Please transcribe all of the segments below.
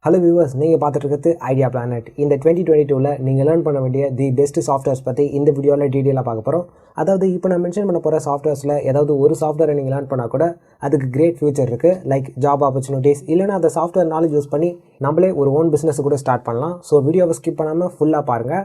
Hello viewers, நீங்கள் பார்த்துட்டு இருக்கிறது ஐடியா பிளானட். இந்த 2022 நீங்கள் லேர்ன் பண்ண வேண்டிய தி பெஸ்ட் சாஃப்ட்வேர்ஸ் பற்றி இந்த வீடியோவில் டீட்டெயிலாக பார்க்க போகிறோம். அதாவது இப்போ நான் மென்ஷன் பண்ண போகிற சாஃப்ட்வேர்ஸில் ஏதாவது ஒரு சாஃப்ட்வேரை நீங்கள் லேர்ன் பண்ணால் கூட அதுக்கு கிரேட் ஃபியூச்சர் இருக்குது. லைக் ஜாப் ஆப்பர்ச்சுனிட்டிஸ், இல்லைனா அந்த சாஃப்ட்வேர் நாலேஜ் யூஸ் பண்ணி நம்மளே ஒரு ஓன் பிஸ்னஸ் கூட ஸ்டார்ட் பண்ணலாம். ஸோ வீடியோவை ஸ்கிப் பண்ணாமல் ஃபுல்லாக பாருங்கள்.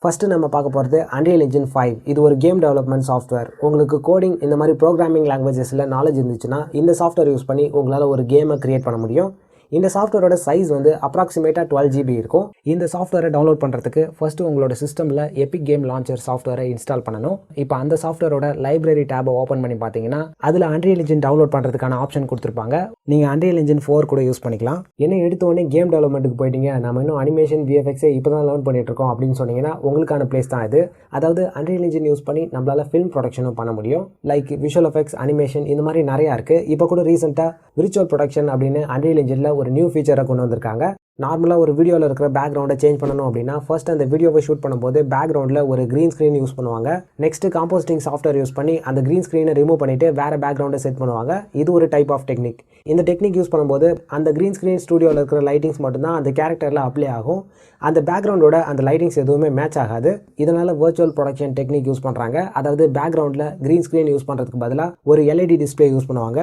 ஃபஸ்ட்டு நம்ம பார்க்க போகிறது Unreal Engine 5. இது ஒரு கேம் டெவலப்மெண்ட் சாஃப்ட்வேர். உங்களுக்கு கோடிங் இந்த மாதிரி ப்ரோக்ராமிங் லாங்குவேஜஸில் நாலேஜ் இருந்துச்சுன்னா இந்த சாஃப்ட்வேர் யூஸ் பண்ணி உங்களால் ஒரு கேமை க்ரியேட் பண்ண முடியும். இந்த சாஃப்ட்வேரோட சைஸ் வந்து அப்ராக்சிமேட்டாக 12 GB இருக்கும். இந்த சாஃப்ட்வேரை டவுன்லோட் பண்ணுறதுக்கு ஃபஸ்ட்டு உங்களோட சிஸ்டமில் எபிக் கேம் லான்ச்சர் சாஃப்ட்வேரை இன்ஸ்டால் பண்ணணும். இப்போ அந்த சாஃப்ட்வேரோட லைப்ரரி டேபை ஓப்பன் பண்ணி பார்த்தீங்கன்னா அதில் Unreal Engine டவுன்லோட் பண்ணுறதுக்கான ஆப்ஷன் கொடுத்துருப்பாங்க. நீங்கள் Unreal Engine 4 கூட யூஸ் பண்ணிக்கலாம். என்ன எடுத்தோடனே கேம் டெவலப்மெண்ட்டுக்கு போயிட்டீங்க, நம்ம இன்னும் அனிமேஷன் விஎஃப்எக்ஸே இப்போ தான் லேர்ன் பண்ணிட்டு இருக்கோம் அப்படின்னு சொன்னீங்கன்னா உங்களுக்கான பிளேஸ் தான் இது. அதாவது Unreal Engine யூஸ் பண்ணி நம்மளால் ஃபிலிம் ப்ரொடக்ஷனும் பண்ண முடியும். லைக் விஷுவல் எஃபெக்ட்ஸ், அனிமேஷன் இந்த மாதிரி நிறையா இருக்குது. இப்போ கூட ரீசெண்டாக விர்ச்சுவல் ப்ரொடக்ஷன் அப்படின்னு Unreal Engineல ஒரு நியூ ஃபீச்சரை கொண்டு வந்திருக்காங்க. நார்மலாக ஒரு வீடியோவில் இருக்கிற பேக்ரவுண்டை சேஞ்ச் பண்ணணும் அப்படின்னா ஃபர்ஸ்ட் அந்த வீடியோவை ஷூட் பண்ணும்போது பேக்ரவுண்டில் ஒரு க்ரீன் ஸ்க்ரீன் யூஸ் பண்ணுவாங்க. நெக்ஸ்ட் காம்போசிட்டிங் சாஃப்ட்வேர் யூஸ் பண்ணி அந்த க்ரீன் ஸ்க்ரீனை ரிமூவ் பண்ணிட்டு வேறு பேக்ரவுண்டை செட் பண்ணுவாங்க. இது ஒரு டைப் ஆஃப் டெக்னிக். இந்த டெக்னிக் யூஸ் பண்ணும்போது அந்த க்ரீன் ஸ்க்ரீன் ஸ்டூடியோவில் இருக்கிற லைட்டிங்ஸ் மட்டும்தான் அந்த கேரக்டரில் அப்ளை ஆகும். அந்த பேக்ரவுண்டோட அந்த லைட்டிங்ஸ் எதுவுமே மேட்ச் ஆகாது. இதனால் வர்ச்சுவல் ப்ரொடக்ஷன் டெக்னிக் யூஸ் பண்ணுறாங்க. அதாவது பேக்ரவுண்டில் க்ரீன் ஸ்க்ரீன் யூஸ் பண்ணுறதுக்கு பதிலாக ஒரு எல்இடி டிஸ்பிளே யூஸ் பண்ணுவாங்க.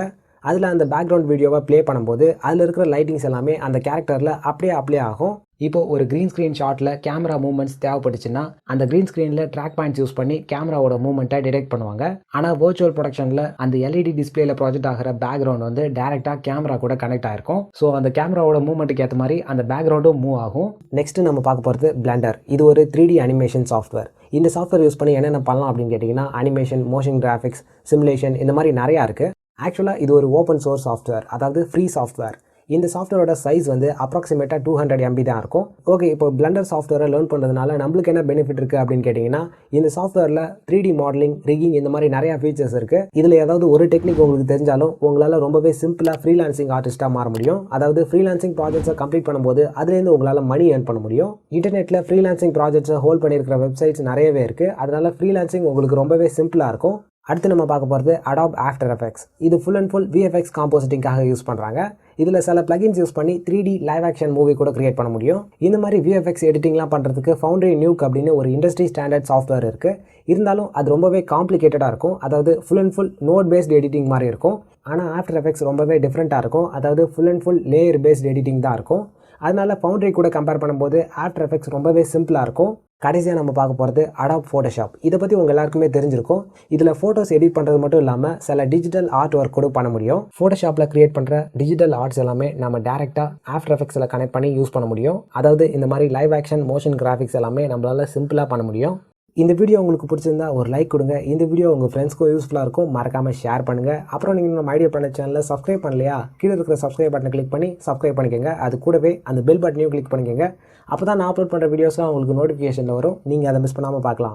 அதில் அந்த பேக்ரவுண்ட் வீடியோவை ப்ளே பண்ணும்போது அதில் இருக்கிற லைட்டிங்ஸ் எல்லாமே அந்த கேரக்டரில் அப்படியே அப்ளை ஆகும். இப்போ ஒரு க்ரீன் ஸ்க்ரீன் ஷாட்டில் கேமரா மூவ்மெண்ட்ஸ் தேவைப்பட்டுச்சுன்னா அந்த க்ரீன் ஸ்க்ரீனில் ட்ராக் பாயிண்ட்ஸ் யூஸ் பண்ணி கேமராவோட மூவ்மெண்ட்டை டிடெக்ட் பண்ணுவாங்க. ஆனால் வர்ச்சுவல் ப்ரொடக்ஷனில் அந்த எல்இடி டிஸ்பிளேல ப்ராஜெக்ட் ஆகிற பேக்ரவுண்ட் வந்து டேரெக்டாக கேமரா கூட கனெக்ட் ஆகிருக்கும். ஸோ அந்த கேமராவோட மூவ்மெண்ட்டுக்கு ஏற்ற மாதிரி அந்த பேக்ரவுண்டும் மூவ் ஆகும். நெக்ஸ்ட்டு நம்ம பார்க்க போகிறது பிளெண்டர். இது ஒரு 3D அனிமேஷன் சாஃப்ட்வேர். இந்த சாஃப்ட்வேர் யூஸ் பண்ணி என்னென்ன பண்ணலாம் அப்படின்னு கேட்டிங்கன்னா அனிமேஷன், மோஷன் கிராஃபிக்ஸ், சிமுலேஷன் இந்த மாதிரி நிறையா இருக்குது. ஆக்சுவலாக இது ஒரு ஓப்பன் சோர்ஸ் சாஃப்ட்வேர், அதாவது ஃப்ரீ சாஃப்ட்வேர். இந்த சாஃப்ட்வேரோட சைஸ் வந்து அப்ராக்சிமேட்டாக 200 MB தான் இருக்கும். ஓகே, இப்போ பிளெண்டர் சாஃப்ட்வேரை லேர்ன் பண்ணுறதுனால நம்மளுக்கு என்ன பெனிஃபிட் இருக்குது அப்படின்னு கேட்டிங்கன்னா இந்த சாஃப்ட்வேரில் 3D மாடலிங், ரிகிங் இந்த மாதிரி நிறையா ஃபீச்சர்ஸ் இருக்குது. இதில் ஏதாவது ஒரு டெக்னிக் உங்களுக்கு தெரிஞ்சாலும் உங்களால் ரொம்பவே சிம்பிளாக ஃப்ரீலான்சிங் ஆர்டிஸ்ட்டாக மாற முடியும். அதாவது ஃப்ரீலான்சிங் ப்ராஜெக்ட்ஸை கம்ப்ளீட் பண்ணும்போது அதுலேருந்து உங்களால் மணி ஏர்ன் பண்ண முடியும். இன்டர்நெட்டில் ஃப்ரீலான்சிங் ப்ராஜெக்ட்ஸை ஹோல்ட் பண்ணியிருக்கிற வெப்சைட்ஸ் நிறையவே இருக்குது. அதனால் ஃப்ரீலான்சிங் உங்களுக்கு ரொம்பவே சிம்பிளாக இருக்கும். அடுத்து நம்ம பார்க்க போகிறது அடாப் ஆஃப்டர் எஃபெக்ட்ஸ். இது ஃபுல் அண்ட் ஃபுல் விஎஃப்எக்ஸ் காம்போசிட்டிங்காக யூஸ் பண்ணுறாங்க. இதில் சில பிளகின்ஸ் யூஸ் பண்ணி 3D லைவ் ஆக்ஷன் மூவி கூட கிரியேட் பண்ண முடியும். இந்த மாதிரி விஎஃப்எக்ஸ் எடிட்டிங்லாம் பண்ணுறதுக்கு ஃபவுண்டரி நியூக் அப்படின்னு ஒரு இண்டஸ்ட்ரி ஸ்டாண்டர்ட் சாஃப்ட்வேர் இருக்குது. இருந்தாலும் அது ரொம்பவே காம்ப்ளிகேட்டடாக இருக்கும். அதாவது full and full node based editing மாதிரி இருக்கும். ஆனால் ஆஃப்டர் எஃபெக்ட்ஸ் ரொம்பவே டிஃப்ரெண்ட்டாக இருக்கும். அதாவது full and full layer based editing தான் இருக்கும். அதனால ஃபவுண்டரி கூட கம்பேர் பண்ணும்போது ஆஃப்டர் எஃபெக்ட்ஸ் ரொம்பவே சிம்பிளாக இருக்கும். கடைசியாக நம்ம பார்க்க போகிறது அடாப் ஃபோட்டோஷாப். இதை பற்றி உங்கள் எல்லாருக்குமே தெரிஞ்சிருக்கும். இதில் ஃபோட்டோஸ் எடிட் பண்ணுறது மட்டும் இல்லாமல் சில டிஜிட்டல் ஆர்ட் ஒர்க் கூட பண்ண முடியும். ஃபோட்டோஷாப்பில் கிரியேட் பண்ணுற டிஜிட்டல் ஆர்ட்ஸ் எல்லாமே நம்ம டேரெக்டாக ஆஃப்டர் எஃபெக்ட்ஸில் கனெக்ட் பண்ணி யூஸ் பண்ண முடியும். அதாவது இந்த மாதிரி லைவ் ஆக்ஷன், மோஷன் கிராஃபிக்ஸ் எல்லாமே நம்மளால் சிம்பிளாக பண்ண முடியும். இந்த வீடியோ உங்களுக்கு பிடிச்சிருந்தா ஒரு லைக் கொடுங்க. இந்த வீடியோ உங்கள் ஃப்ரெண்ட்ஸ்க்கும் யூஸ்ஃபுல்லாக இருக்கும். மறக்காமல் ஷேர் பண்ணுங்கள். அப்புறம் நீங்கள் நம்ம ஐடியா பிளானட் சேனலில் சப்ஸ்கிரைப் பண்ணலையா, கீழே இருக்கிற சப்ஸ்கிரைப் பட்டனை கிளிக் பண்ணி சப்ஸ்கிரைப் பண்ணிக்கோங்க. அது கூடவே அந்த பெல் பட்டனையும் கிளிக் பண்ணிக்கோங்க. அப்போ தான் நான் அப்லோட் பண்ணுற வீடியோஸ்லாம் உங்களுக்கு நோட்டிஃபிகேஷனில் வரும். நீங்கள் அதை மிஸ் பண்ணாமல் பார்க்கலாம்.